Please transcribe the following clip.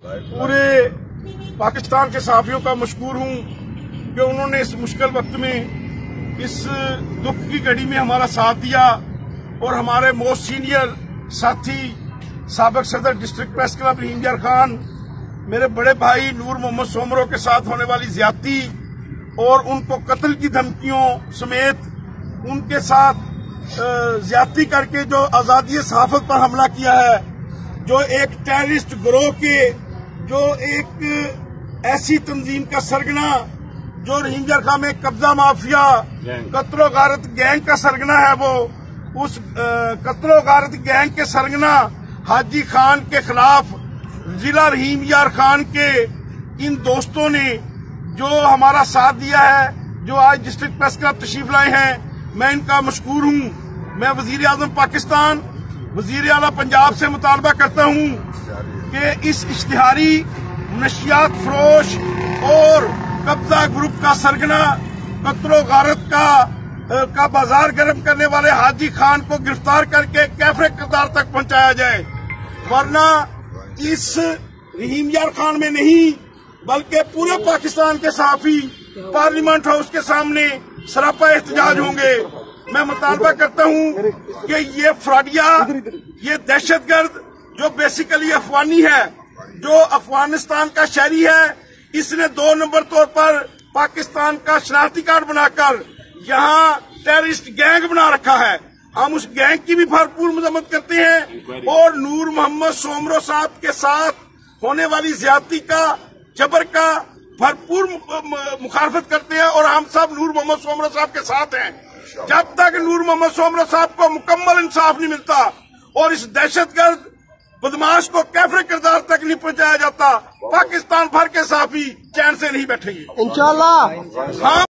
पूरे पाकिस्तान के सहाफियों का मशकूर हूँ कि उन्होंने इस मुश्किल वक्त में, इस दुख की घड़ी में हमारा साथ दिया और हमारे मोस्ट सीनियर साथी साबिक सदर डिस्ट्रिक्ट प्रेस क्लब रहीम यार खान, मेरे बड़े भाई नूर मोहम्मद सोमरो के साथ होने वाली ज्यादती और उनको कत्ल की धमकियों समेत उनके साथ ज्यादती करके जो आजादी सहाफत पर हमला किया है, जो एक टेररिस्ट गिरोह के, जो एक ऐसी तंजीम का सरगना जो रहीम यार खान में कब्जा माफिया कत्लो गारत गैंग का सरगना है, वो उस कत्लो गारत गैंग के सरगना हाजी खान के खिलाफ जिला रहीम यार खान के इन दोस्तों ने जो हमारा साथ दिया है, जो आज डिस्ट्रिक्ट प्रेस क्लब तशरीफ लाए हैं, मैं इनका मशकूर हूँ। मैं वजीर आजम पाकिस्तान, वजीर आला पंजाब से मुतालबा करता हूँ कि इस इश्तिहारी नशियात फरोश और कब्जा ग्रुप का सरगना कत्लो गारत का बाजार गर्म करने वाले हाजी खान को गिरफ्तार करके कैफरे किरदार तक पहुंचाया जाए, वरना इस रहीम यार खान में नहीं बल्कि पूरे पाकिस्तान के सहाफी पार्लियामेंट हाउस के सामने सरापा एहतजाज होंगे। मैं मुतालबा करता हूं कि ये फ्रॉडिया, ये दहशतगर्द जो बेसिकली अफगानी है, जो अफगानिस्तान का शहरी है, इसने 2 नंबर तौर पर पाकिस्तान का शनाख्ती कार्ड बनाकर यहाँ टेररिस्ट गैंग बना रखा है। हम उस गैंग की भी भरपूर मजम्मत करते हैं और नूर मोहम्मद सोमरो साहब के साथ होने वाली ज्यादती का, जबर का भरपूर मुखालफत करते हैं और हम सब नूर मोहम्मद सोमरो साहब के साथ हैं। जब तक नूर मोहम्मद सोमरो साहब को मुकम्मल इंसाफ नहीं मिलता और इस दहशतगर्द बदमाश को कैफरे किरदार तक नहीं पहुंचाया जाता, पाकिस्तान भर के सहाफी चैन से नहीं बैठेंगे इंशाअल्लाह।